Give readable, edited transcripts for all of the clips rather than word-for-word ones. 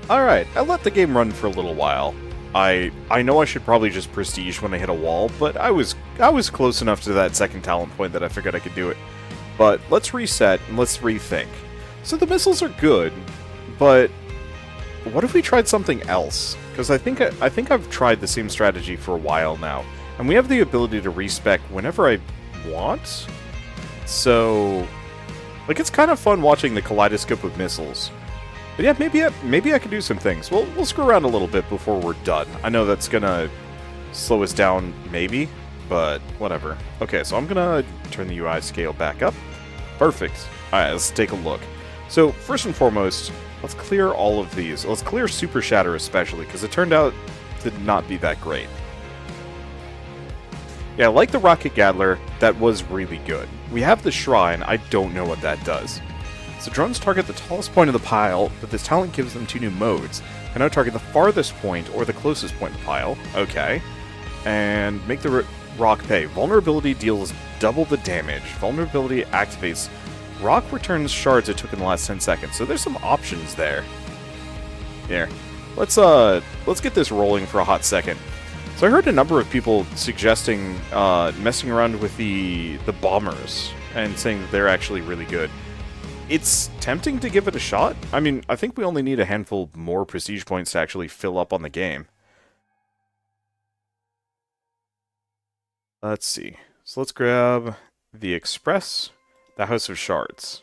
Alright, I let the game run for a little while. I know I should probably just prestige when I hit a wall, but I was close enough to that second talent point that I figured I could do it. But let's reset and let's rethink. So the missiles are good, but what if we tried something else? Because I think I've tried the same strategy for a while now, and we have the ability to respec whenever I want. So, like, it's kind of fun watching the kaleidoscope of missiles. But yeah, maybe I could do some things. We'll screw around a little bit before we're done. I know that's gonna slow us down, maybe, but whatever. Okay, so I'm gonna turn the UI scale back up. Perfect. Alright, let's take a look. So, first and foremost, let's clear all of these. Let's clear Super Shatter especially, because it turned out to not be that great. Yeah, like the Rocket Gatler, that was really good. We have the Shrine, I don't know what that does. So drones target the tallest point of the pile, but this talent gives them 2 new modes. Can now target the farthest point or the closest point of the pile. Okay. And make the rock pay. Vulnerability deals double the damage. Vulnerability activates. Rock returns shards it took in the last 10 seconds. So there's some options there. Here. Let's get this rolling for a hot second. So I heard a number of people suggesting messing around with the bombers and saying that they're actually really good. It's tempting to give it a shot. I mean, I think we only need a handful more prestige points to actually fill up on the game. Let's see. So let's grab the Express, the House of Shards.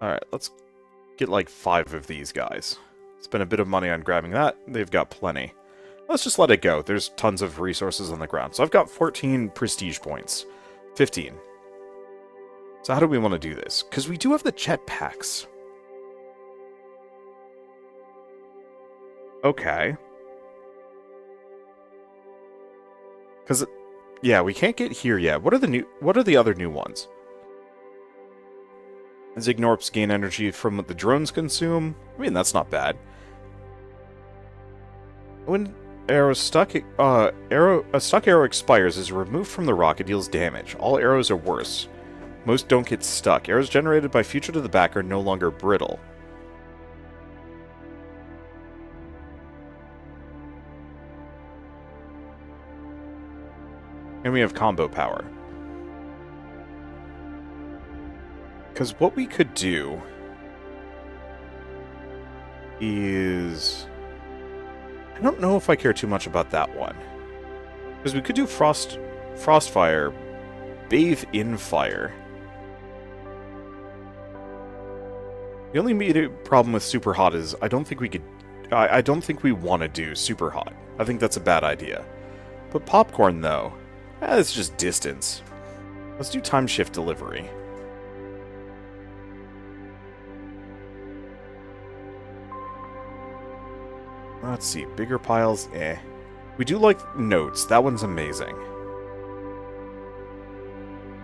Alright, let's get like 5 of these guys. Spend a bit of money on grabbing that. They've got plenty. Let's just let it go. There's tons of resources on the ground. So I've got 14 prestige points. 15. So how do we want to do this? Because we do have the jetpacks. Okay. Because, yeah, we can't get here yet. What are the other new ones? Gnorps gain energy from what the drones consume. I mean, that's not bad. When a stuck arrow expires, is removed from the rock, it deals damage. All arrows are worse. Most don't get stuck. Arrows generated by future to the back are no longer brittle. And we have combo power. Because what we could do is... I don't know if I care too much about that one. Because we could do Frostfire, Bathe in Fire. The only immediate problem with Super Hot is I don't think we could... I don't think we want to do Super Hot. I think that's a bad idea. But Popcorn, though, it's just distance. Let's do Time Shift Delivery. Let's see, bigger piles, eh. We do like notes, that one's amazing.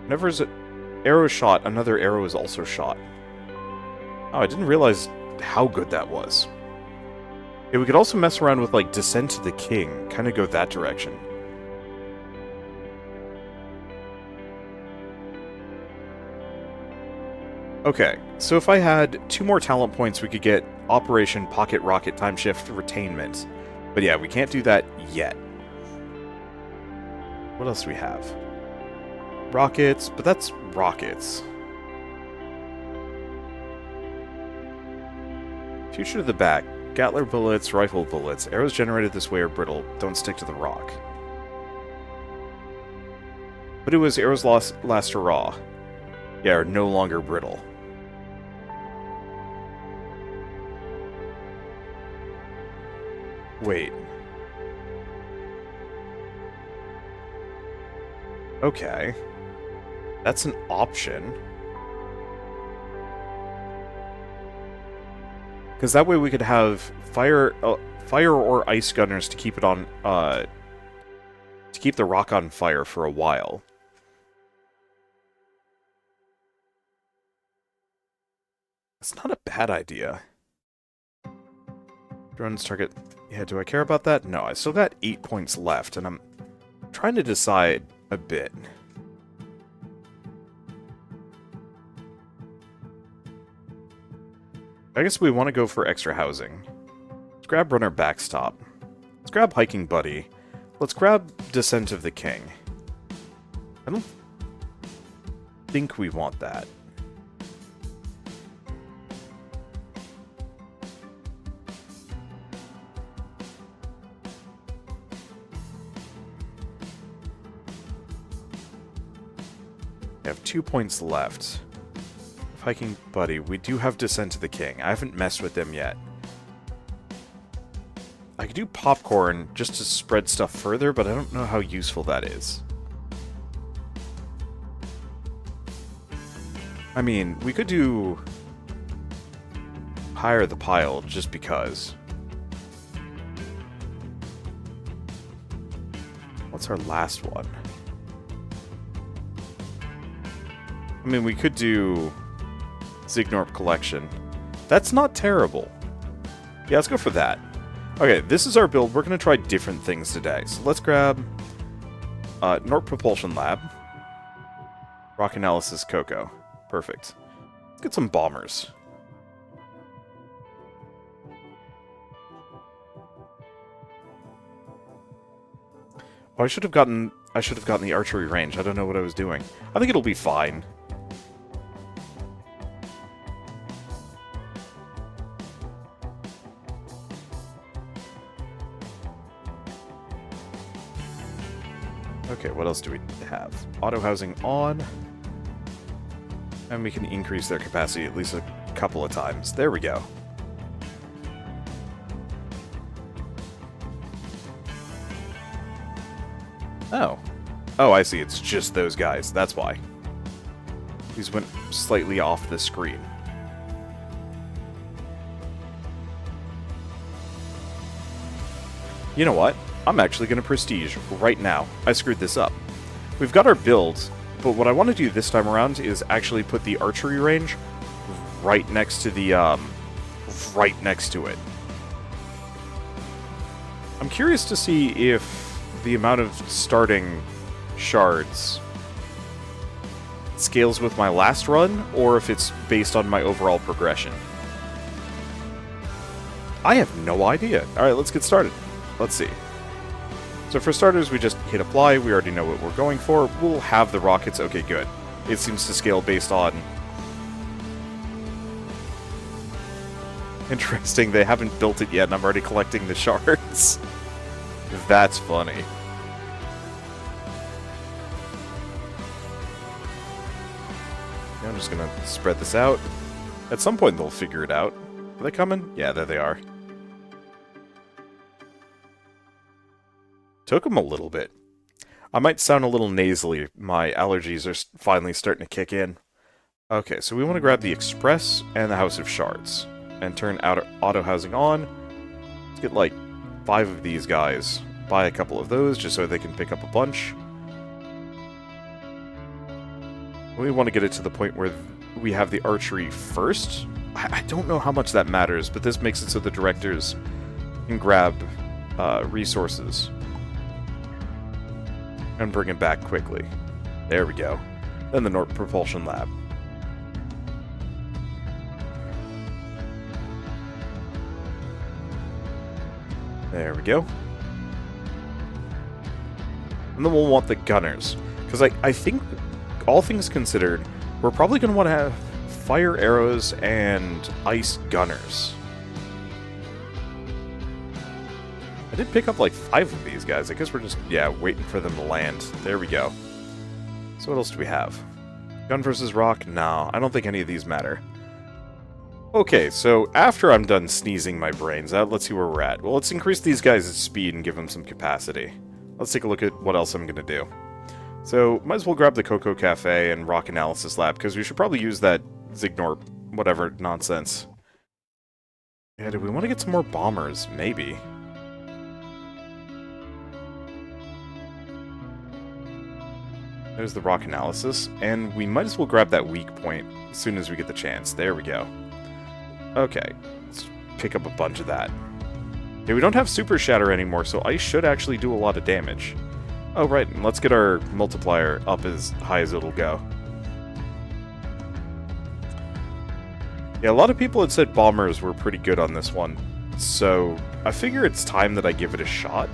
Whenever an arrow shot, another arrow is also shot. Oh, I didn't realize how good that was. Yeah, we could also mess around with, like, Descent to the King, kind of go that direction. Okay, so if I had 2 more talent points, we could get Operation Pocket Rocket Time Shift Retainment. But yeah, we can't do that yet. What else do we have? Rockets, but that's rockets. Future to the back. Gatler bullets, rifle bullets. Arrows generated this way are brittle. Don't stick to the rock. But it was arrows last are raw. Yeah, are no longer brittle. Wait. Okay. That's an option. Because that way we could have fire or ice gunners to keep it on, to keep the rock on fire for a while. That's not a bad idea. Drones target... Yeah, do I care about that? No, I still got 8 points left, and I'm trying to decide a bit. I guess we want to go for extra housing. Let's grab Runner Backstop. Let's grab Hiking Buddy. Let's grab Descent of the King. I don't think we want that. I have 2 points left. Hiking Buddy, we do have Descent of the King. I haven't messed with them yet. I could do Popcorn just to spread stuff further, but I don't know how useful that is. I mean, we could do Higher the Pile just because. What's our last one? I mean, we could do Gnorp Collection. That's not terrible. Yeah, let's go for that. Okay, this is our build. We're going to try different things today. So let's grab Gnorp Propulsion Lab. Rock Analysis Cocoa. Perfect. Let's get some bombers. Oh, I should have gotten the archery range. I don't know what I was doing. I think it'll be fine. Okay, what else do we have? Auto housing on. And we can increase their capacity at least a couple of times. There we go. Oh. Oh, I see. It's just those guys. That's why. These went slightly off the screen. You know what? I'm actually going to Prestige right now. I screwed this up. We've got our build, but what I want to do this time around is actually put the archery range right next to the, right next to it. I'm curious to see if the amount of starting shards scales with my last run, or if it's based on my overall progression. I have no idea. Alright, let's get started. Let's see. So for starters, we just hit apply. We already know what we're going for. We'll have the rockets. Okay, good. It seems to scale based on... Interesting, they haven't built it yet, and I'm already collecting the shards. That's funny. I'm just gonna spread this out. At some point, they'll figure it out. Are they coming? Yeah, there they are. Took them a little bit. I might sound a little nasally. My allergies are finally starting to kick in. Okay, so we want to grab the Express and the House of Shards. And turn auto housing on. Let's get like 5 of these guys. Buy a couple of those just so they can pick up a bunch. We want to get it to the point where we have the archery first. I don't know how much that matters, but this makes it so the directors can grab resources and bring it back quickly. There we go. Then the Gnorp Propulsion Lab. There we go. And then we'll want the gunners. Because I think, all things considered, we're probably going to want to have fire arrows and ice gunners. I did pick up like 5 of these guys. I guess we're just, yeah, waiting for them to land. There we go. So what else do we have? Gun versus rock? No, I don't think any of these matter. Okay, so after I'm done sneezing my brains out, let's see where we're at. Well, let's increase these guys' speed and give them some capacity. Let's take a look at what else I'm going to do. So, might as well grab the Cocoa Cafe and Rock Analysis Lab, because we should probably use that Gnorp whatever nonsense. Yeah, do we want to get some more bombers? Maybe. There's the Rock Analysis, and we might as well grab that weak point as soon as we get the chance. There we go. Okay, let's pick up a bunch of that. Yeah, we don't have Super Shatter anymore, so ice should actually do a lot of damage. Oh, right, and let's get our multiplier up as high as it'll go. Yeah, a lot of people had said bombers were pretty good on this one, so I figure it's time that I give it a shot.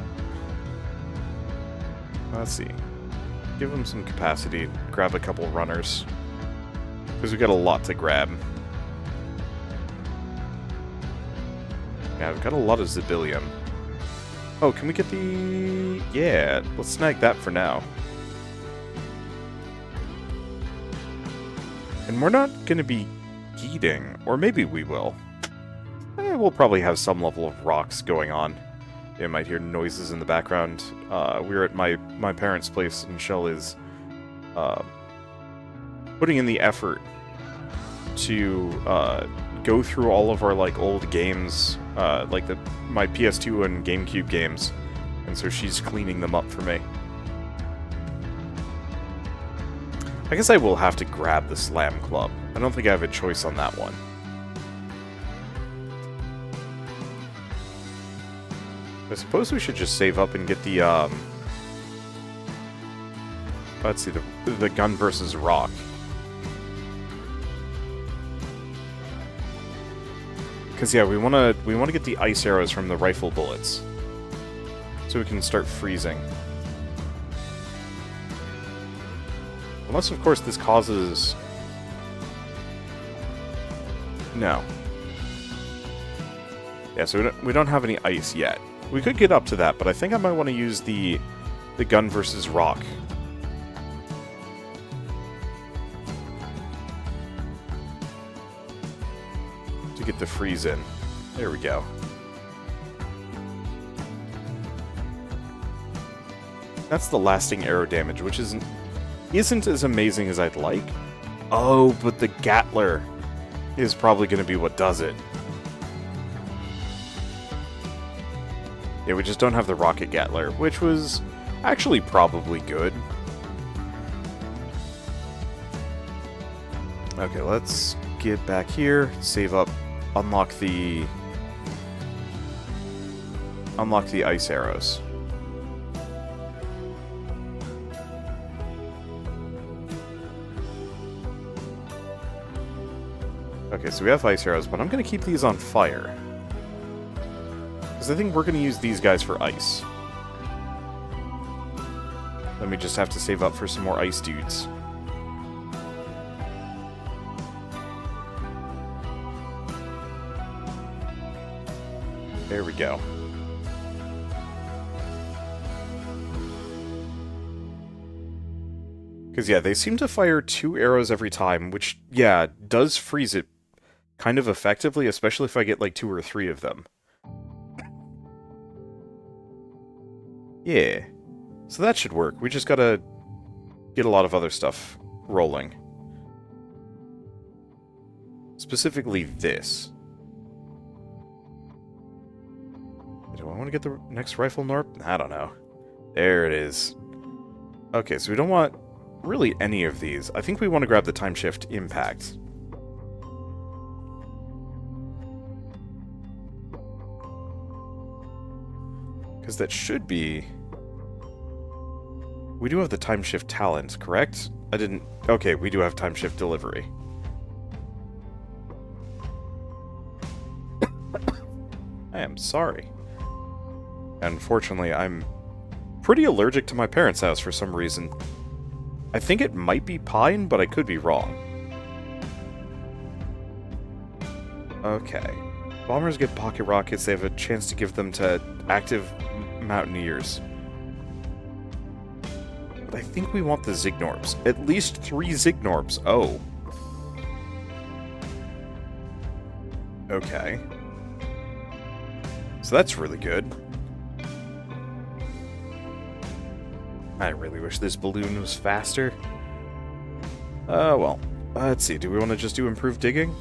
Let's see. Give them some capacity, grab a couple runners, because we got a lot to grab. Yeah, I've got a lot of Zibilium. Oh, can we get the... Yeah, let's snag that for now. And we're not going to be eating, or maybe we will. We'll probably have some level of rocks going on. You might hear noises in the background. We're at my parents' place, and Shell is putting in the effort to go through all of our like old games, like my PS2 and GameCube games, and so she's cleaning them up for me. I guess I will have to grab the Slam Club. I don't think I have a choice on that one. I suppose we should just save up and get the, let's see, the gun versus rock. Because, yeah, we wanna get the ice arrows from the rifle bullets. So we can start freezing. Unless, of course, this causes... No. Yeah, so we don't have any ice yet. We could get up to that, but I think I might want to use the gun versus rock. To get the freeze in. There we go. That's the lasting arrow damage, which isn't as amazing as I'd like. Oh, but the Gatler is probably going to be what does it. Yeah, we just don't have the Rocket Gatler, which was actually probably good. Okay, let's get back here, save up, unlock the ice arrows. Okay, so we have ice arrows, but I'm going to keep these on fire. Because I think we're going to use these guys for ice. Then we just have to save up for some more ice dudes. There we go. Because, yeah, they seem to fire 2 arrows every time, which, yeah, does freeze it kind of effectively, especially if I get, like, 2 or 3 of them. Yeah. So that should work. We just gotta get a lot of other stuff rolling. Specifically this. Do I want to get the next rifle Gnorp? I don't know. There it is. Okay, so we don't want really any of these. I think we want to grab the Time Shift Impact. Because that should be... We do have the Time Shift Talent, correct? I didn't... Okay, we do have Time Shift Delivery. I am sorry. Unfortunately, I'm pretty allergic to my parents' house for some reason. I think it might be pine, but I could be wrong. Okay. Bombers get pocket rockets. They have a chance to give them to active mountaineers. But I think we want the Zignorps. At least 3 Zignorps. Oh. Okay. So that's really good. I really wish this balloon was faster. Well. Let's see, do we want to just do improved digging?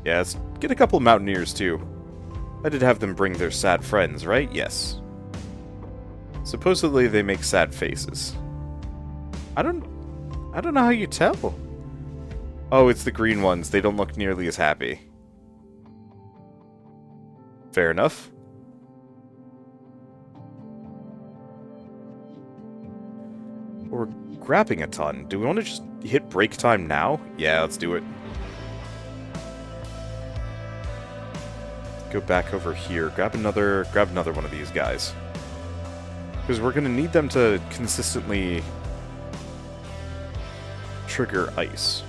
Yeah, let's get a couple mountaineers, too. I did have them bring their sad friends, right? Yes. Supposedly they make sad faces. I don't know how you tell. Oh, it's the green ones. They don't look nearly as happy. Fair enough. We're grabbing a ton. Do we want to just hit break time now? Yeah, let's do it. go back over here, grab another one of these guys. Because we're going to need them to consistently trigger ice.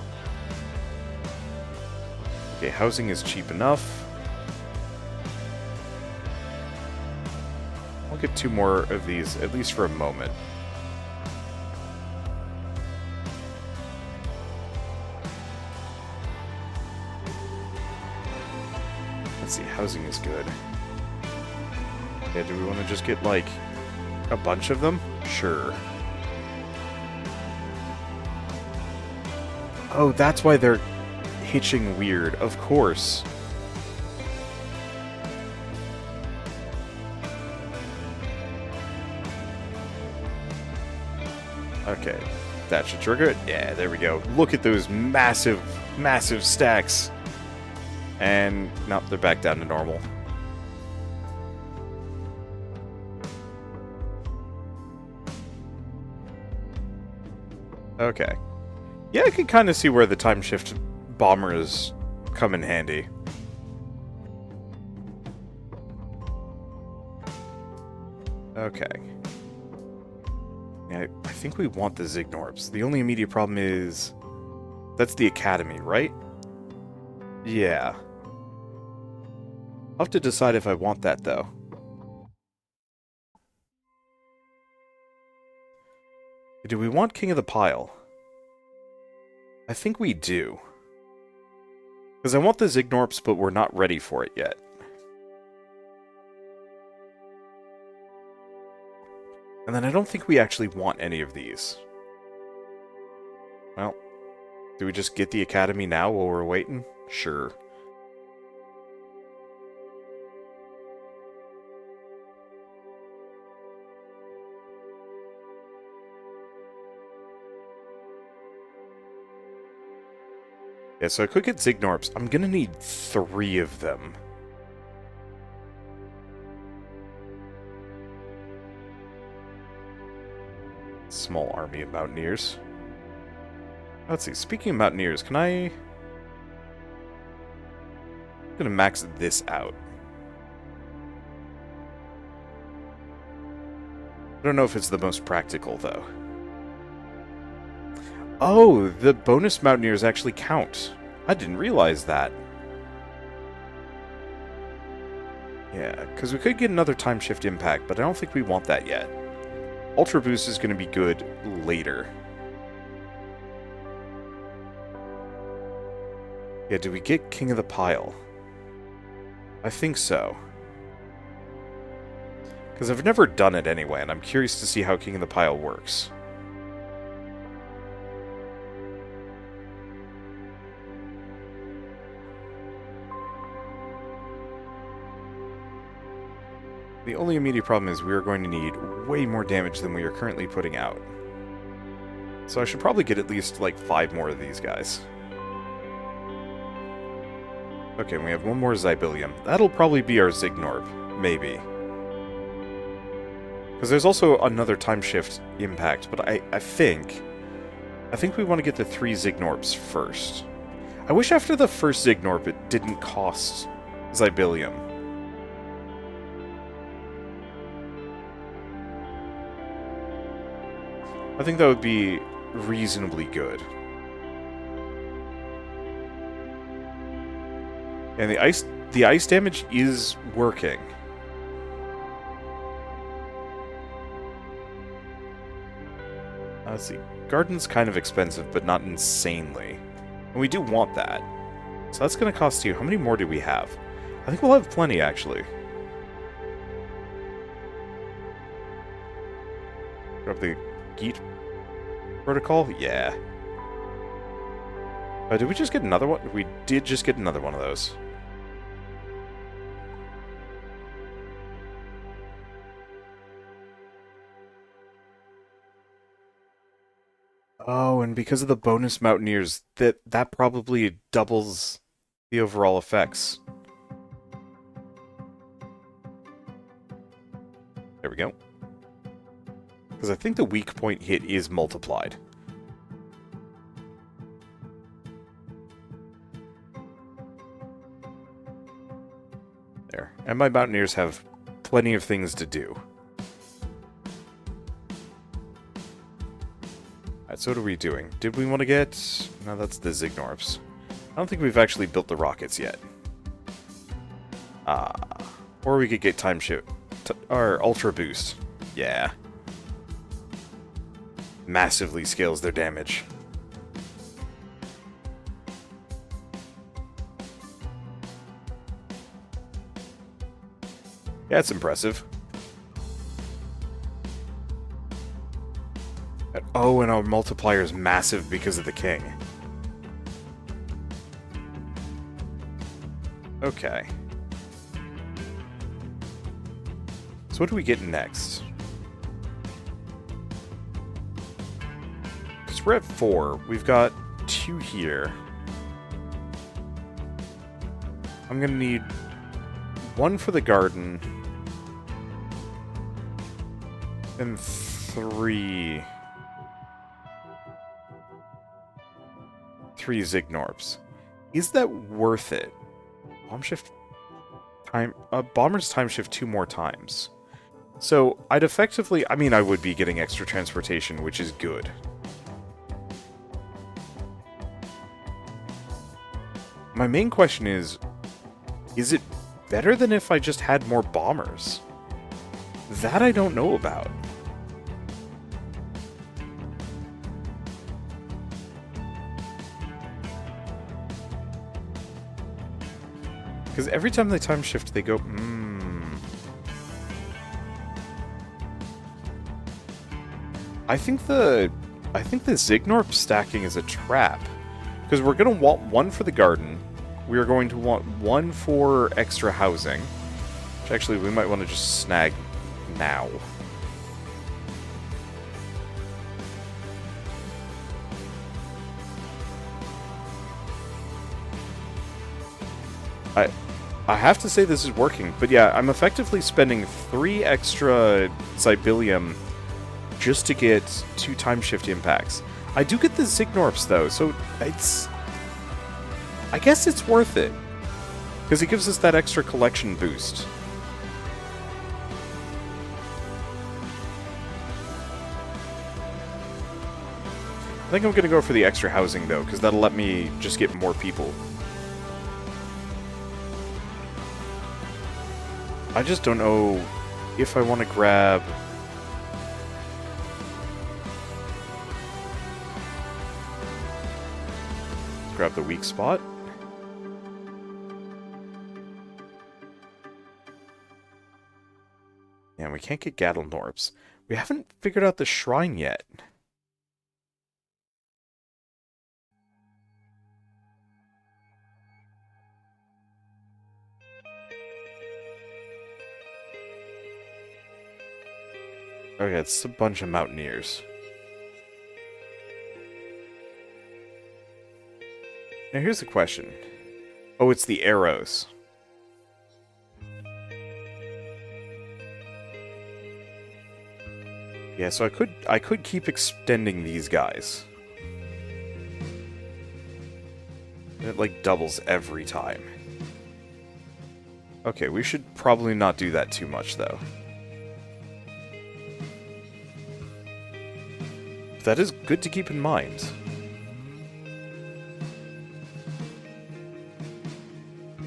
Okay, housing is cheap enough. I'll get 2 more of these, at least for a moment. Let's see, housing is good. Yeah, do we want to just get, like, a bunch of them? Sure. Oh, that's why they're hitching weird. Of course. Okay. That should trigger it. Yeah, there we go. Look at those massive, massive stacks. And, nope, they're back down to normal. Okay. Yeah, I can kind of see where the time shift bombers come in handy. Okay. Yeah, I think we want the Gnorps. The only immediate problem is... that's the academy, right? Yeah. I'll have to decide if I want that, though. Do we want King of the Pile? I think we do. Because I want the Gnorps, but we're not ready for it yet. And then I don't think we actually want any of these. Well, do we just get the Academy now while we're waiting? Sure. Yeah, so I could get Gnorps. I'm gonna need 3 of them. Small army of Mountaineers. Let's see, speaking of Mountaineers, can I'm gonna max this out. I don't know if it's the most practical, though. Oh, the bonus Mountaineers actually count. I didn't realize that. Yeah, because we could get another time shift impact, but I don't think we want that yet. Ultra Boost is going to be good later. Yeah, do we get King of the Pile? I think so. Because I've never done it anyway, and I'm curious to see how King of the Pile works. The only immediate problem is we are going to need way more damage than we are currently putting out. So I should probably get at least, like, 5 more of these guys. Okay, we have 1 more Zybilium. That'll probably be our Gnorp, maybe. Because there's also another time shift impact, but I think we want to get the 3 Gnorps first. I wish after the first Gnorp it didn't cost Zybilium. I think that would be reasonably good. And the ice damage is working. Let's see. Garden's kind of expensive, but not insanely. And we do want that. So that's going to cost you... How many more do we have? I think we'll have plenty, actually. Grab the Geet protocol? Yeah. Did we just get another one? We did just get another one of those. Oh, and because of the bonus Mountaineers, that probably doubles the overall effects. There we go. Because I think the weak point hit is multiplied. There. And my mountaineers have plenty of things to do. Alright, so what are we doing? Did we want to get... No, that's the Gnorps. I don't think we've actually built the rockets yet. Or we could get time shift. Or ultra boost. Yeah. Massively scales their damage. Yeah, it's impressive. Oh, and our multiplier is massive because of the king. Okay. So what do we get next? Because we're at 4. We've got 2 here. I'm going to need 1 for the garden. And 3 Gnorps. Is that worth it? Bombers time shift 2 more times. So I'd effectively, I mean, I would be getting extra transportation, which is good. My main question is it better than if I just had more bombers? That I don't know about. Because every time they time shift, they go, I think the Gnorp stacking is a trap. Because we're going to want 1 for the garden. We are going to want 1 for extra housing. Which actually, we might want to just snag now. I have to say this is working, but yeah, I'm effectively spending 3 extra Zybilium just to get 2 time shift impacts. I do get the Gnorps though, so it's... I guess it's worth it. Because it gives us that extra collection boost. I think I'm going to go for the extra housing though, because that'll let me just get more people. I just don't know if I want to grab... Grab the weak spot. Yeah, we can't get Gnorps. We haven't figured out the shrine yet. Okay, it's a bunch of mountaineers. Now here's the question. Oh, it's the arrows. Yeah, so I could keep extending these guys. And it like doubles every time. Okay, we should probably not do that too much though. That is good to keep in mind.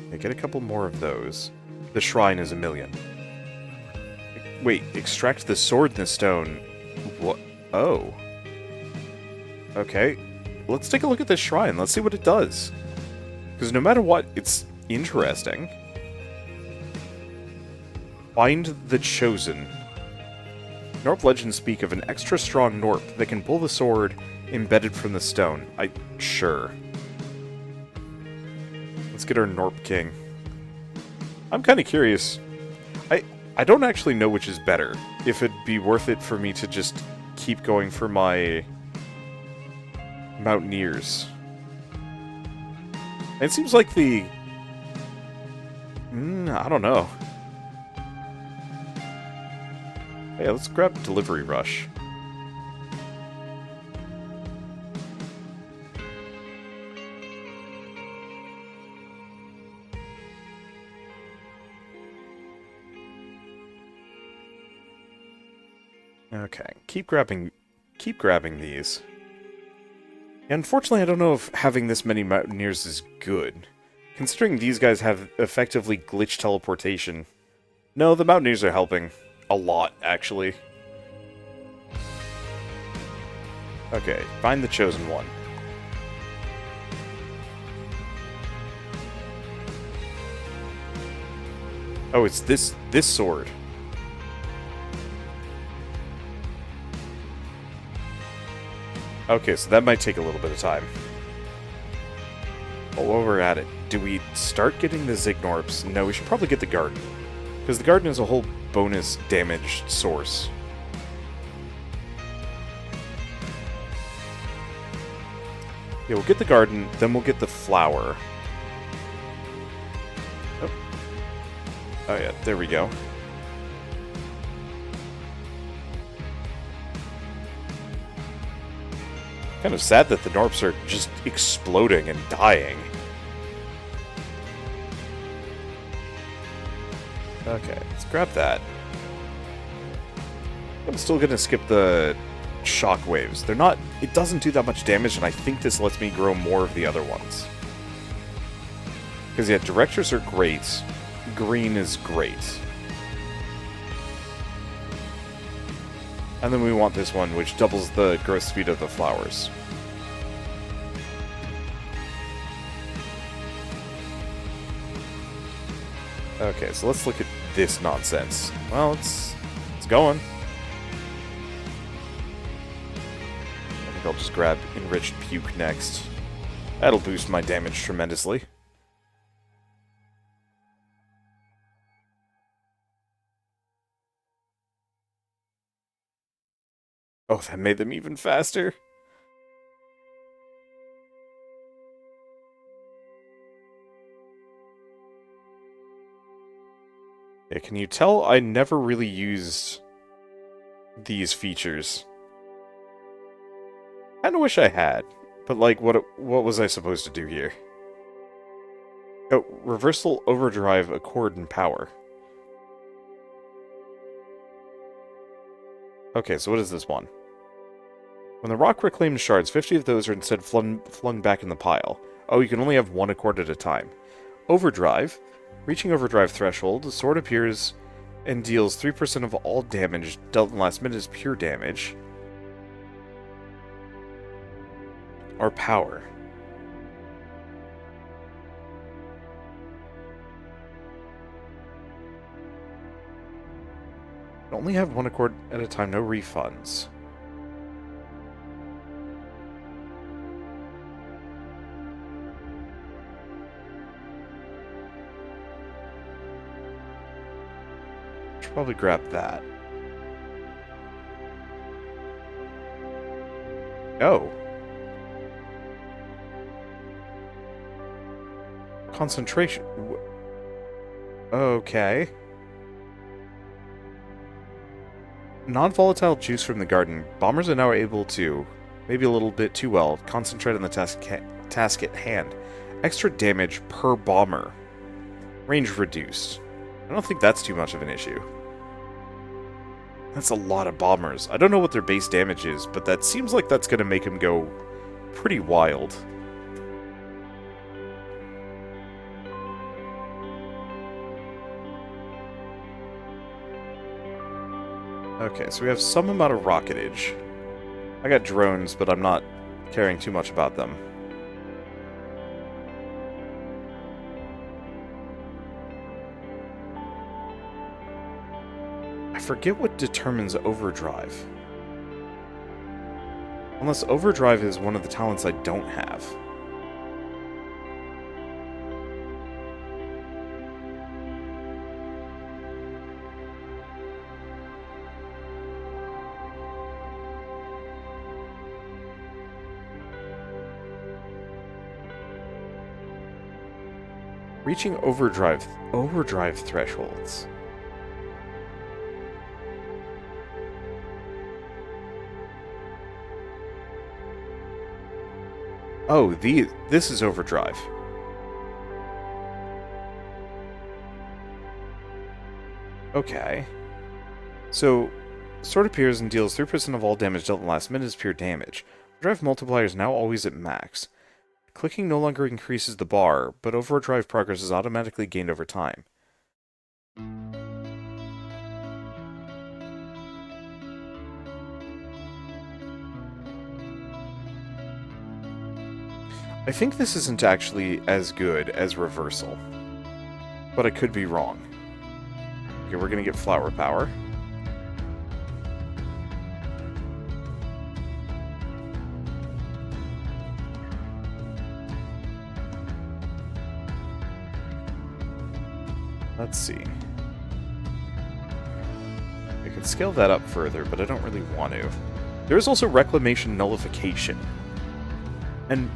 Okay, get a couple more of those. The shrine is 1,000,000. Wait, extract the sword in the stone. What? Oh. Okay. Let's take a look at this shrine. Let's see what it does. Because no matter what, it's interesting. Find the Chosen. Gnorp legends speak of an extra strong Gnorp that can pull the sword embedded from the stone. Sure. Let's get our Gnorp King. I'm kind of curious. I don't actually know which is better. If it'd be worth it for me to just keep going for my Mountaineers. It seems like the... I don't know. Yeah, let's grab Delivery Rush. Okay, keep grabbing these. Unfortunately, I don't know if having this many Mountaineers is good. Considering these guys have effectively glitch teleportation. No, the Mountaineers are helping. A lot, actually. Okay, find the chosen one. Oh, it's this sword. Okay, so that might take a little bit of time. But while we're at it, do we start getting the Gnorps? No, we should probably get the Garden. Because the Garden is a whole bonus damage source. Yeah, we'll get the Garden, then we'll get the Flower. Oh yeah, there we go. Kind of sad that the Gnorps are just exploding and dying. Okay, let's grab that. I'm still gonna skip the shockwaves. They're not... It doesn't do that much damage, and I think this lets me grow more of the other ones. Because yeah, directors are great. Green is great. And then we want this one, which doubles the growth speed of the flowers. Okay, so let's look at this nonsense. Well, it's going. I think I'll just grab Enriched Puke next. That'll boost my damage tremendously. Oh, that made them even faster. Yeah, can you tell I never really used these features? Kinda wish I had, but like, what was I supposed to do here? Oh, Reversal, Overdrive, Accord, and Power. Okay, so what is this one? When the rock reclaims shards, 50 of those are instead flung back in the pile. Oh, you can only have one accord at a time. Overdrive. Reaching overdrive threshold, the sword appears and deals 3% of all damage dealt in the last minute as pure damage. Or power. Only have one accord at a time, no refunds. Should probably grab that. Oh. Concentration. Okay. Non-volatile juice from the garden. Bombers are now able to, maybe a little bit too well, concentrate on the task at hand. Extra damage per bomber. Range reduced. I don't think that's too much of an issue. That's a lot of bombers. I don't know what their base damage is, but that seems like that's going to make them go pretty wild. Okay, so we have some amount of rocketage. I got drones, but I'm not caring too much about them. I forget what determines overdrive. Unless overdrive is one of the talents I don't have. Reaching overdrive thresholds. Oh, this is overdrive. Okay. So Sword appears and deals 3% of all damage dealt in the last minute as pure damage. Overdrive multiplier is now always at max. Clicking no longer increases the bar, but overdrive progress is automatically gained over time. I think this isn't actually as good as reversal, but I could be wrong. Okay, we're gonna get flower power. Let's see. I could scale that up further, but I don't really want to. There is also Reclamation Nullification. And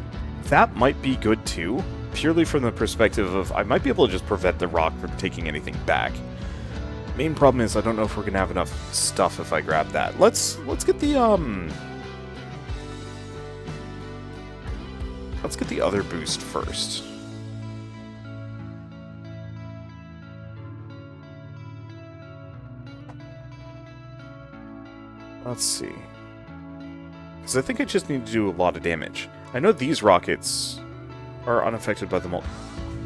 that might be good too, purely from the perspective of I might be able to just prevent the rock from taking anything back. Main problem is I don't know if we're gonna have enough stuff if I grab that. Let's get the let's get the other boost first. Let's see. Because I think I just need to do a lot of damage. I know these rockets are unaffected by the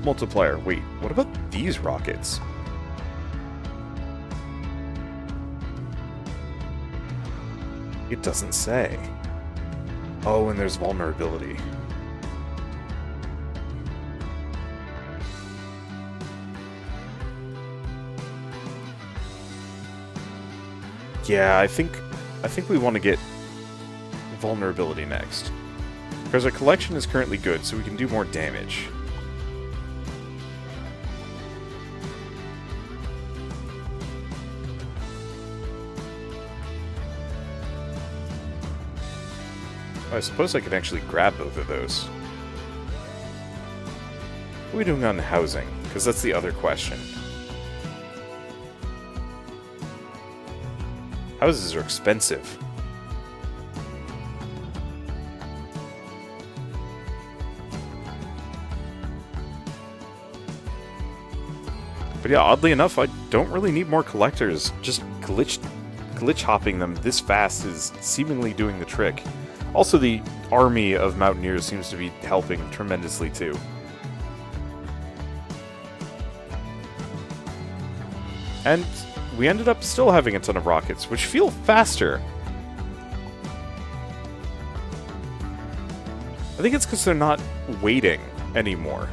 multiplier. Wait, what about these rockets? It doesn't say. Oh, and there's vulnerability. Yeah, I think we want to get vulnerability next. Because our collection is currently good, so we can do more damage. I suppose I could actually grab both of those. What are we doing on housing? Because that's the other question. Houses are expensive. But yeah, oddly enough, I don't really need more collectors. Just glitch hopping them this fast is seemingly doing the trick. Also, the army of mountaineers seems to be helping tremendously too. And we ended up still having a ton of rockets, which feel faster. I think it's because they're not waiting anymore.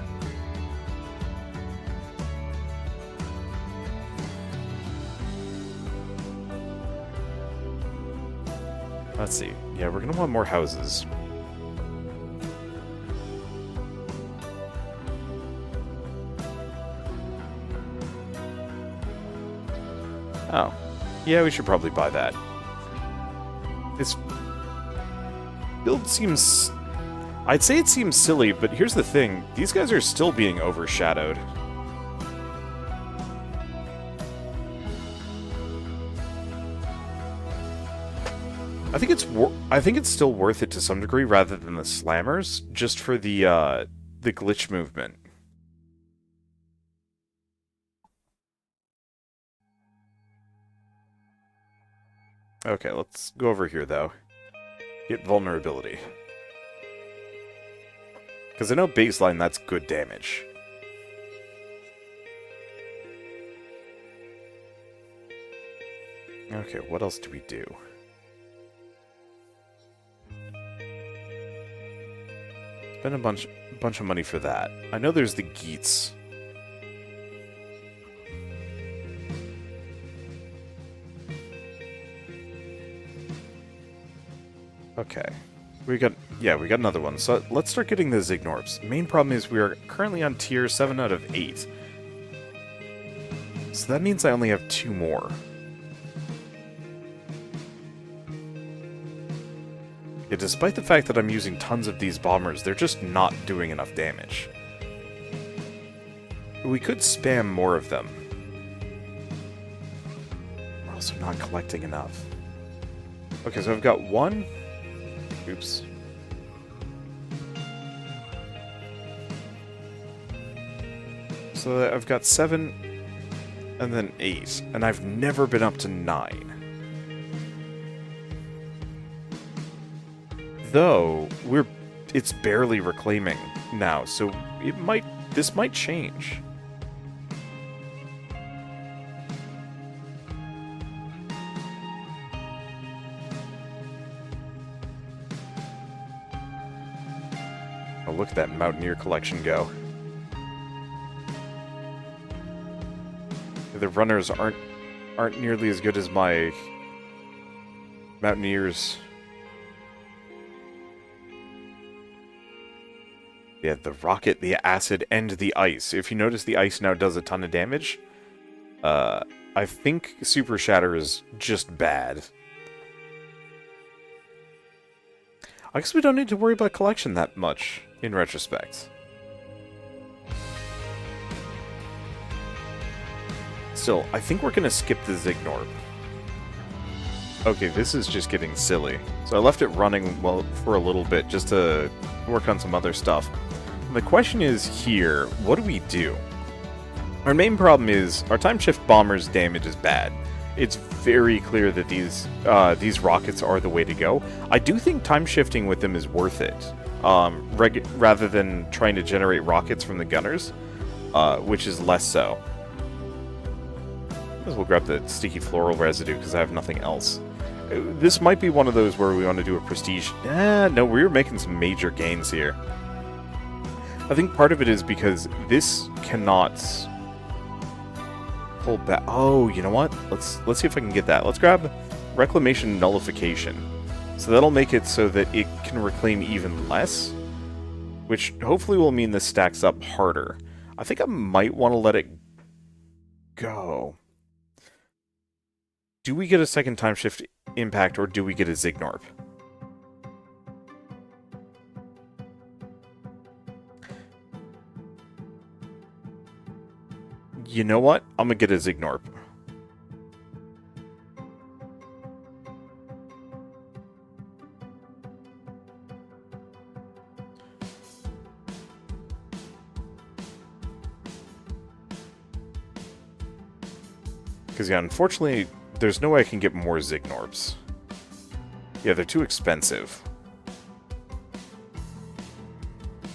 Let's see. Yeah, we're gonna want more houses. Oh. Yeah, we should probably buy that. This build seems... I'd say it seems silly, but here's the thing. These guys are still being overshadowed. I think it's still worth it to some degree rather than the slammers, just for the glitch movement. Okay, let's go over here, though. Get vulnerability. Because I know baseline, that's good damage. Okay, what else do we do? Spend a bunch of money for that. I know there's the Geats. Okay. We got another one. So let's start getting the Gnorps. Main problem is we are currently on tier 7 out of 8. So that means I only have 2 more. Yeah, despite the fact that I'm using tons of these bombers, they're just not doing enough damage. We could spam more of them. We're also not collecting enough. Okay, so I've got 1... Oops. So I've got 7, and then 8, and I've never been up to 9. Though, it's barely reclaiming now, so this might change. Oh, look at that Mountaineer collection go. The runners aren't nearly as good as my Mountaineers. Yeah, the rocket, the acid, and the ice. If you notice, the ice now does a ton of damage. I think Super Shatter is just bad. I guess we don't need to worry about collection that much, in retrospect. Still, I think we're going to skip the Gnorp. Okay, this is just getting silly. So I left it running, well, for a little bit, just to work on some other stuff. And the question is here, what do we do? Our main problem is, our time shift bombers' damage is bad. It's very clear that these rockets are the way to go. I do think time shifting with them is worth it, rather than trying to generate rockets from the gunners, which is less so. Might as well grab the sticky floral residue because I have nothing else. This might be one of those where we want to do a prestige. No, we're making some major gains here. I think part of it is because this cannot pull back. Oh, you know what? Let's see if I can get that. Let's grab Reclamation Nullification. So that'll make it so that it can reclaim even less, which hopefully will mean this stacks up harder. I think I might want to let it go. Do we get a second time shift impact, or do we get a Gnorp? You know what? I'm gonna get a Gnorp. Because, yeah, unfortunately, there's no way I can get more Gnorps. Yeah, they're too expensive.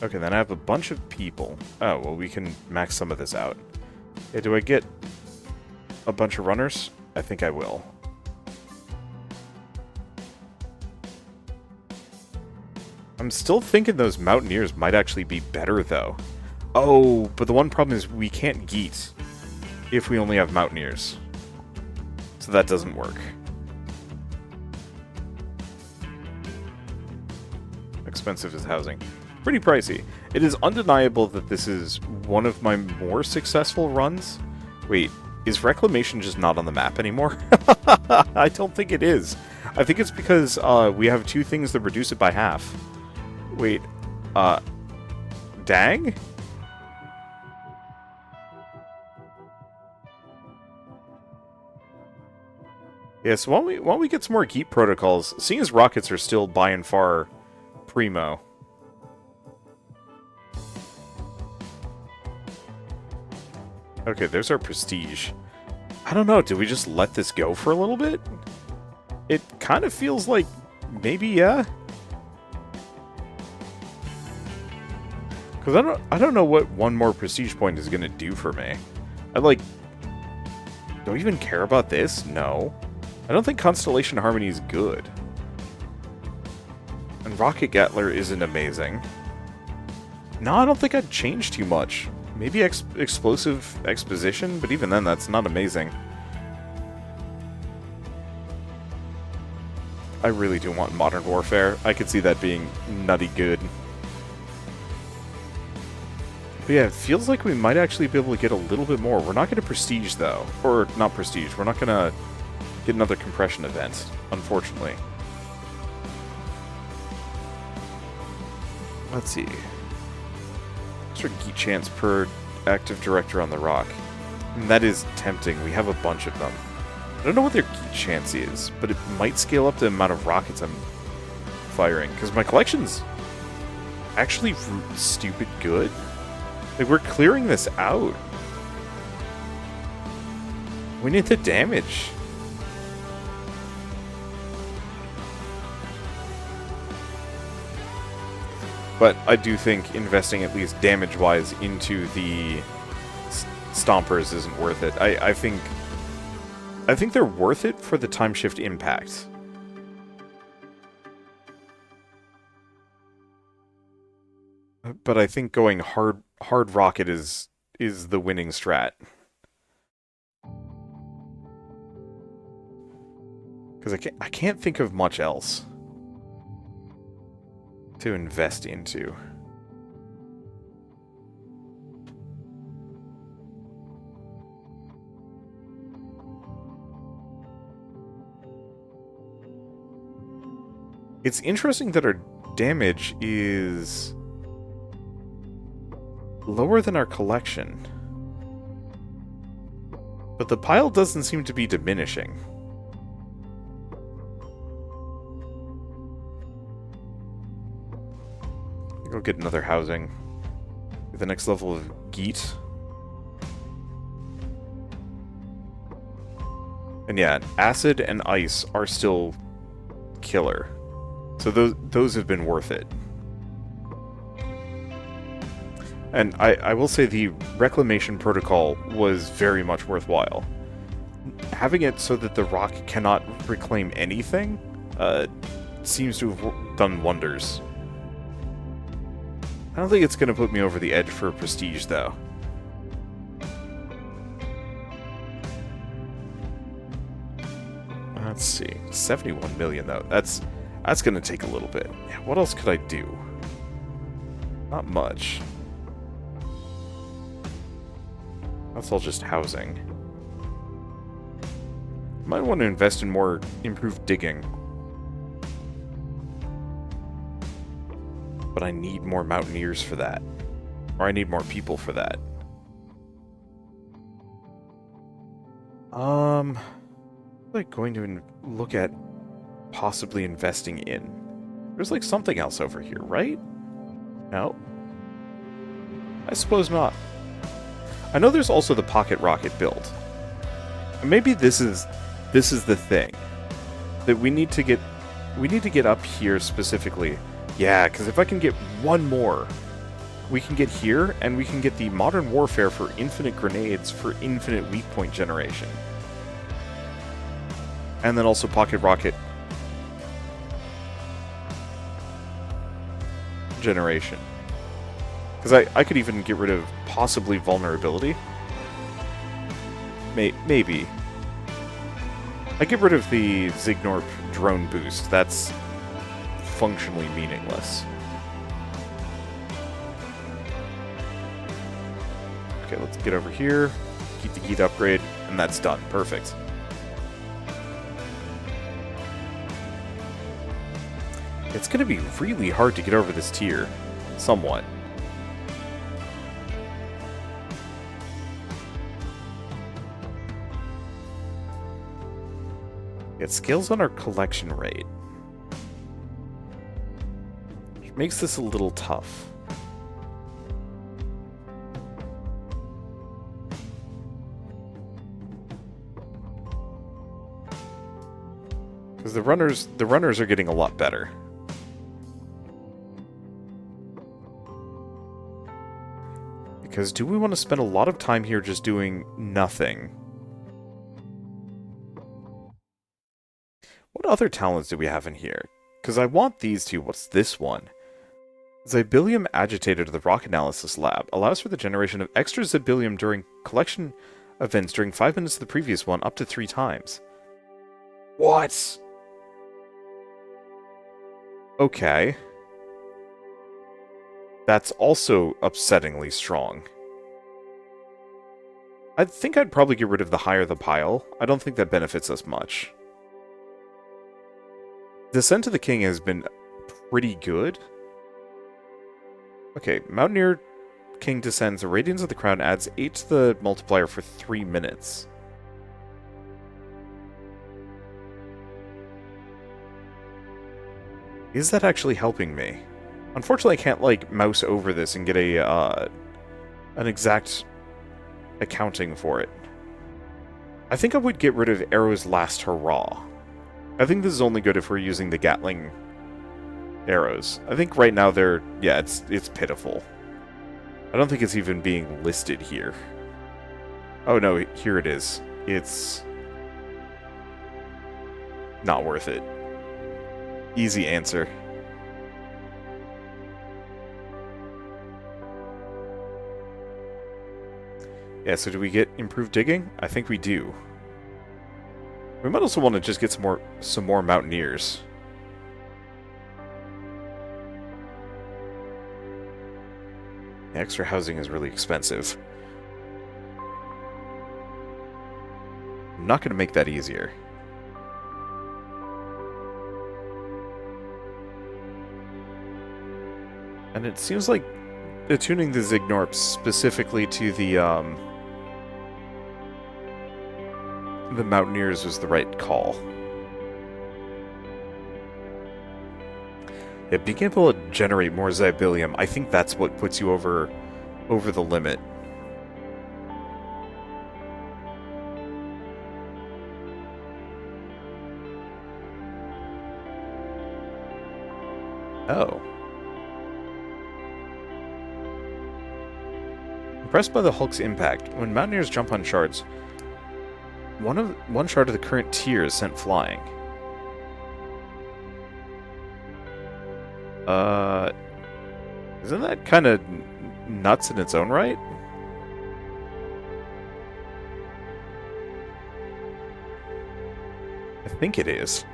Okay, then I have a bunch of people. Oh, well, we can max some of this out. Yeah, do I get a bunch of runners? I think I will. I'm still thinking those Mountaineers might actually be better, though. Oh, but the one problem is we can't geet if we only have Mountaineers. So that doesn't work. Expensive is housing. Pretty pricey. It is undeniable that this is one of my more successful runs. Wait, is Reclamation just not on the map anymore? I don't think it is. I think it's because we have two things that reduce it by half. Wait, dang? Yeah, so why don't we get some more Geet protocols, seeing as rockets are still by and far primo. Okay, there's our prestige. I don't know, did we just let this go for a little bit? It kind of feels like maybe, yeah. Because I don't know what one more prestige point is going to do for me. I, like, don't even care about this? No. I don't think Constellation Harmony is good. And Rocket Gatler isn't amazing. No, I don't think I'd change too much. Maybe Explosive Exposition, but even then, that's not amazing. I really do want Modern Warfare. I could see that being nutty good. But yeah, it feels like we might actually be able to get a little bit more. We're not going to Prestige, though. Or, not Prestige. We're not going to get another compression event, unfortunately. Let's see. Extra Geet chance per active director on the rock. And that is tempting. We have a bunch of them. I don't know what their Geet chance is, but it might scale up the amount of rockets I'm firing. Because my collection's actually stupid good. Like, we're clearing this out. We need the damage. But I do think investing at least damage-wise into the Stompers isn't worth it. I think they're worth it for the time shift impact. But I think going hard rocket is the winning strat. Because I can't think of much else to invest into. It's interesting that our damage is lower than our collection. But the pile doesn't seem to be diminishing. Go get another housing. Get the next level of Geet. And yeah, acid and ice are still killer. So those have been worth it. And I will say the reclamation protocol was very much worthwhile. Having it so that the rock cannot reclaim anything seems to have done wonders. I don't think it's going to put me over the edge for prestige, though. Let's see. 71 million, though. That's going to take a little bit. Yeah, what else could I do? Not much. That's all just housing. Might want to invest in more improved digging. But I need more mountaineers for that. Or I need more people for that. I'm like going to look at possibly investing in. There's like something else over here, right? No. I suppose not. I know there's also the pocket rocket build. And maybe this is the thing that we need to get up here specifically. Yeah, because if I can get one more, we can get here, and we can get the Modern Warfare for infinite grenades for infinite weak point generation. And then also pocket rocket generation. Because I could even get rid of possibly vulnerability. Maybe. I get rid of the Gnorp drone boost. That's functionally meaningless. Okay, let's get over here. Keep the Geet upgrade, and that's done. Perfect. It's going to be really hard to get over this tier. Somewhat. It scales on our collection rate, which makes this a little tough. Because the runners are getting a lot better. Because do we want to spend a lot of time here just doing nothing? What other talents do we have in here? Because I want these two. What's this one? Zybilium Agitator to the Rock Analysis Lab. Allows for the generation of extra Zybilium during collection events during 5 minutes of the previous one, up to 3 times. What? Okay. That's also upsettingly strong. I think I'd probably get rid of the higher the pile. I don't think that benefits us much. Descent to the King has been pretty good. Okay, Mountaineer King descends. The Radiance of the Crown adds 8 to the multiplier for 3 minutes. Is that actually helping me? Unfortunately, I can't, like, mouse over this and get a, an exact accounting for it. I think I would get rid of Arrow's Last Hurrah. I think this is only good if we're using the Gatling arrows. I think right now they're... yeah, it's pitiful. I don't think it's even being listed here. Oh no, here it is. It's... not worth it. Easy answer. Yeah, so do we get improved digging? I think we do. We might also want to just get some more mountaineers. The extra housing is really expensive. I'm not going to make that easier. And it seems like attuning the Gnorps specifically to the Mountaineers was the right call. Yeah, being able to generate more Zybilium, I think that's what puts you over the limit. Oh. Impressed by the Hulk's impact, when Mountaineers jump on shards, one shard of the current tier is sent flying. Isn't that kind of nuts in its own right? I think it is.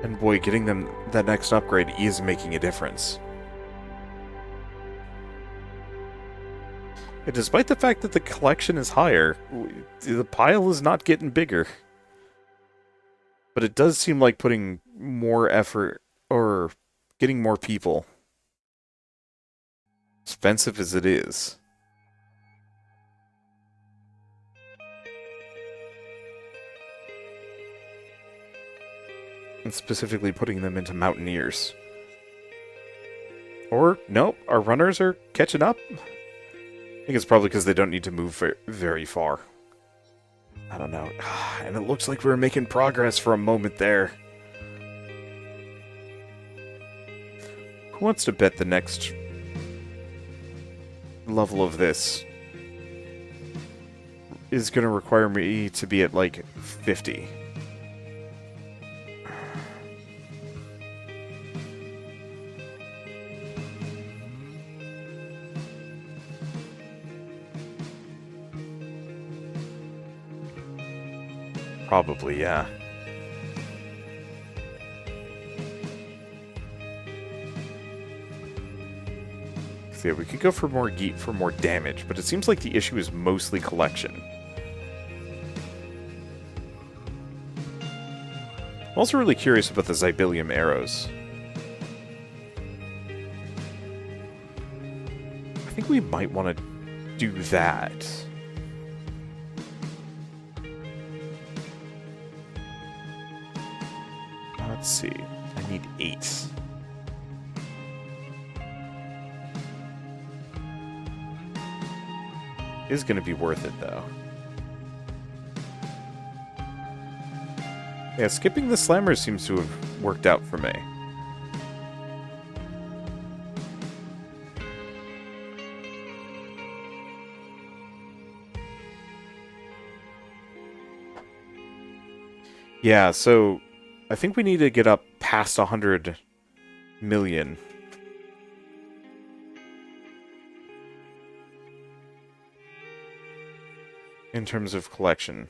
And boy, getting them that next upgrade is making a difference. And despite the fact that the collection is higher, the pile is not getting bigger. But it does seem like putting more effort, or getting more people. Expensive as it is. And specifically putting them into Mountaineers. Or, nope, our runners are catching up. I think it's probably because they don't need to move very far. I don't know. And it looks like we were making progress for a moment there. Who wants to bet the next level of this is going to require me to be at, like, 50? Probably, yeah. So yeah, we could go for more geet for more damage, but it seems like the issue is mostly collection. I'm also really curious about the Zybilium arrows. I think we might want to do that. Let's see. I need 8. Is going to be worth it, though. Yeah, skipping the slammers seems to have worked out for me. Yeah, so I think we need to get up past 100 million. In terms of collection.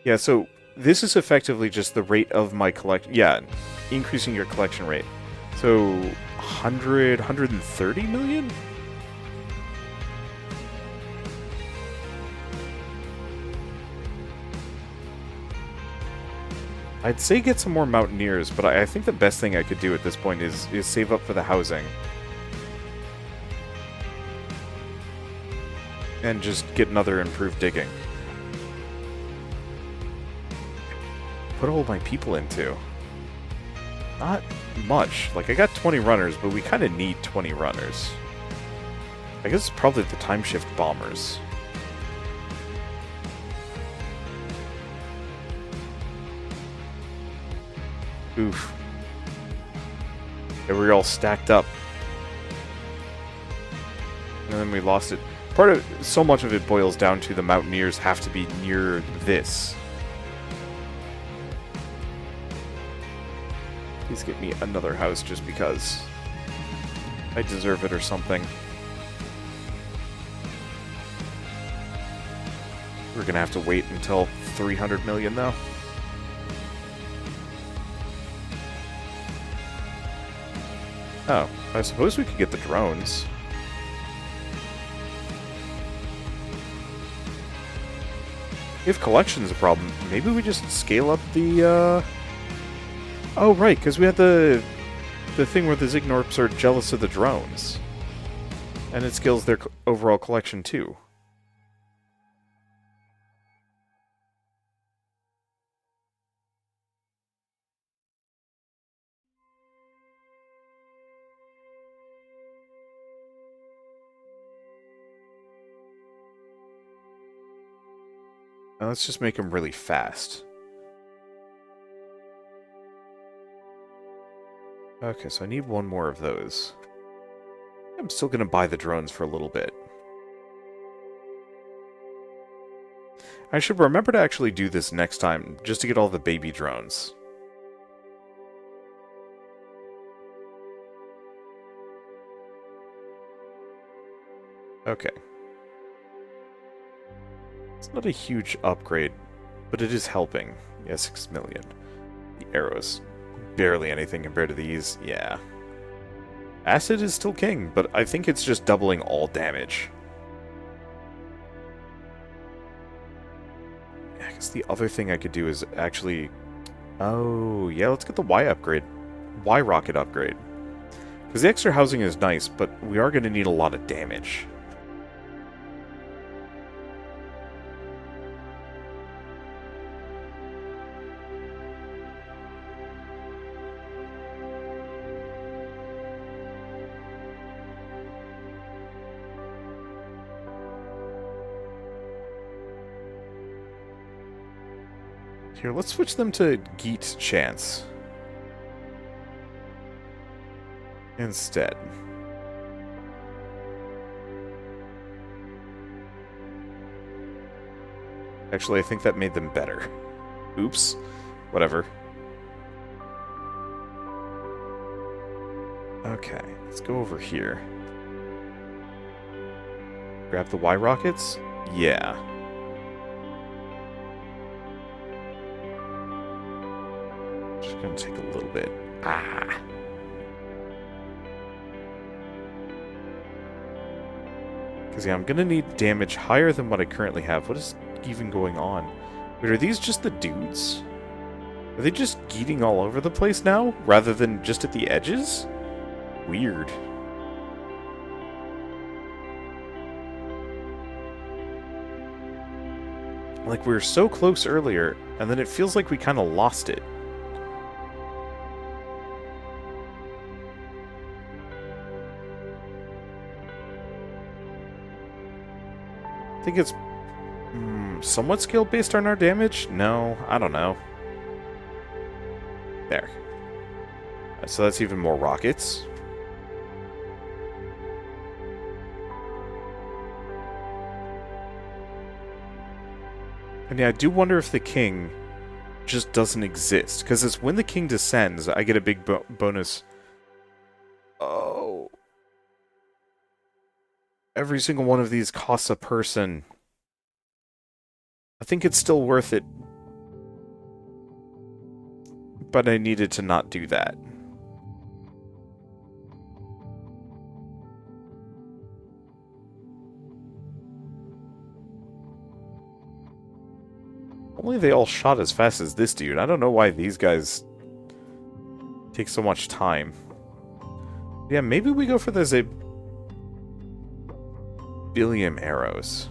Yeah, so this is effectively just the rate of my collection. Yeah, increasing your collection rate. So 130 million? I'd say get some more Mountaineers, but I think the best thing I could do at this point is save up for the housing. And just get another improved digging. Put all my people into? Not much. Like, I got 20 runners, but we kind of need 20 runners. I guess it's probably the time shift bombers. Oof. Yeah, we were all stacked up. And then we lost it. So much of it boils down to the Mountaineers have to be near this. Please get me another house just because I deserve it or something. We're gonna have to wait until 300 million though. Oh, I suppose we could get the drones. If collection's a problem, maybe we just scale up the, Oh, right, because we had the thing where the Gnorps are jealous of the drones. And it scales their overall collection, too. Now let's just make them really fast. Okay, so I need one more of those. I'm still going to buy the drones for a little bit. I should remember to actually do this next time, just to get all the baby drones. Okay. It's not a huge upgrade, but it is helping. Yeah, 6 million. The arrows. Barely anything compared to these. Yeah. Acid is still king, but I think it's just doubling all damage. I guess the other thing I could do is actually... Oh, yeah, let's get the Y upgrade. Y rocket upgrade. Because the extra housing is nice, but we are going to need a lot of damage. Here, let's switch them to Geet Chance. Instead. Actually, I think that made them better. Oops. Whatever. Okay, let's go over here. Grab the Y rockets? Yeah. Just gonna take a little bit. Ah! Because, yeah, I'm gonna need damage higher than what I currently have. What is even going on? Wait, are these just the dudes? Are they just geeting all over the place now, rather than just at the edges? Weird. Like, we were so close earlier, and then it feels like we kind of lost it. I think it's somewhat skill based on our damage? No, I don't know. There. So that's even more rockets. And yeah, I do wonder if the king just doesn't exist. Because it's when the king descends, I get a big bonus. Oh. Every single one of these costs a person. I think it's still worth it. But I needed to not do that. Only they all shot as fast as this dude. I don't know why these guys take so much time. Yeah, maybe we go for the billion arrows.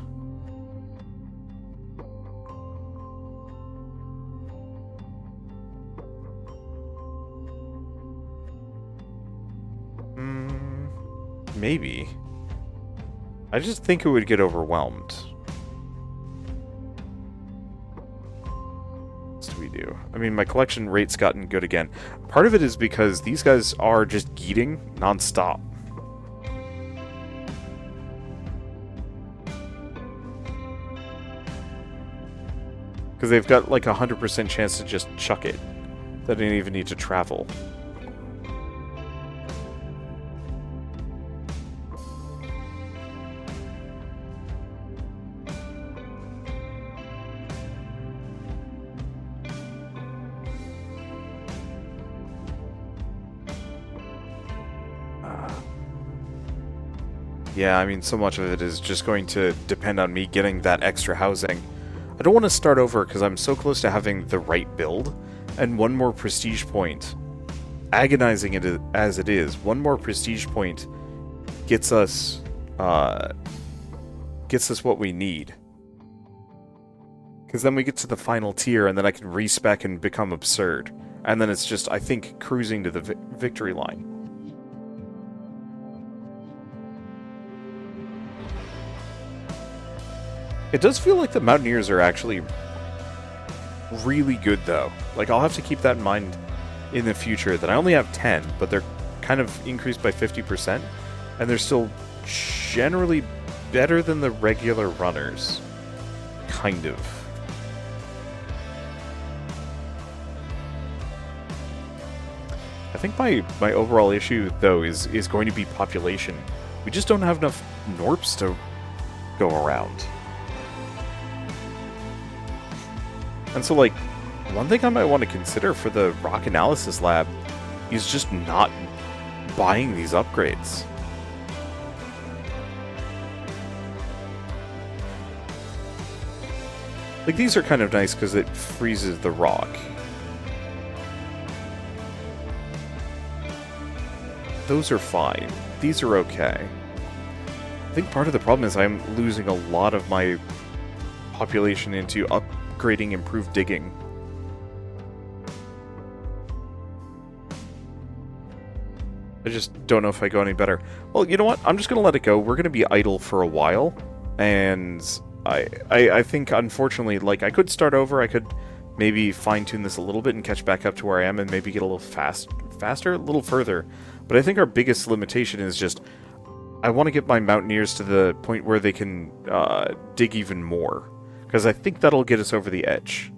Maybe. I just think it would get overwhelmed. What do we do? I mean, my collection rate's gotten good again. Part of it is because these guys are just geeting non-stop. Because they've got like 100% chance to just chuck it. They didn't even need to travel. Yeah, I mean, so much of it is just going to depend on me getting that extra housing. I don't want to start over because I'm so close to having the right build, and one more prestige point. Agonizing it as it is, one more prestige point gets us what we need. Because then we get to the final tier, and then I can respec and become absurd. And then it's just, I think, cruising to the victory line. It does feel like the Mountaineers are actually really good, though. Like, I'll have to keep that in mind in the future, that I only have 10, but they're kind of increased by 50%, and they're still generally better than the regular runners. Kind of. I think my overall issue, though, is going to be population. We just don't have enough Gnorps to go around. And so, like, one thing I might want to consider for the rock analysis lab is just not buying these upgrades. Like, these are kind of nice because it freezes the rock. Those are fine. These are okay. I think part of the problem is I'm losing a lot of my population into upgrading improved digging. I just don't know if I go any better. Well, you know what? I'm just going to let it go. We're going to be idle for a while. And I think, unfortunately, like, I could start over. I could maybe fine-tune this a little bit and catch back up to where I am and maybe get a little faster, a little further. But I think our biggest limitation is just, I want to get my Mountaineers to the point where they can dig even more. Because I think that'll get us over the edge.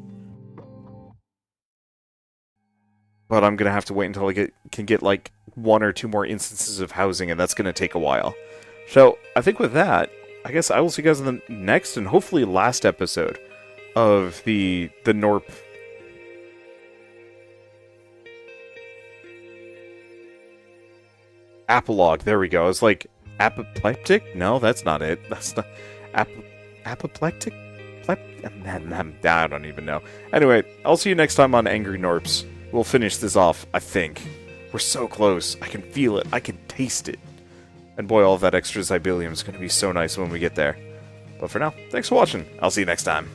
But I'm going to have to wait until I can get like 1 or 2 more instances of housing, and that's going to take a while. So, I think with that, I guess I will see you guys in the next and hopefully last episode of the Gnorp Apologue. There we go. It's like apoplectic? No, that's not it. That's not apoplectic. I don't even know. Anyway, I'll see you next time on Angry Gnorps. We'll finish this off, I think. We're so close. I can feel it. I can taste it. And boy, all of that extra Zybelium is going to be so nice when we get there. But for now, thanks for watching. I'll see you next time.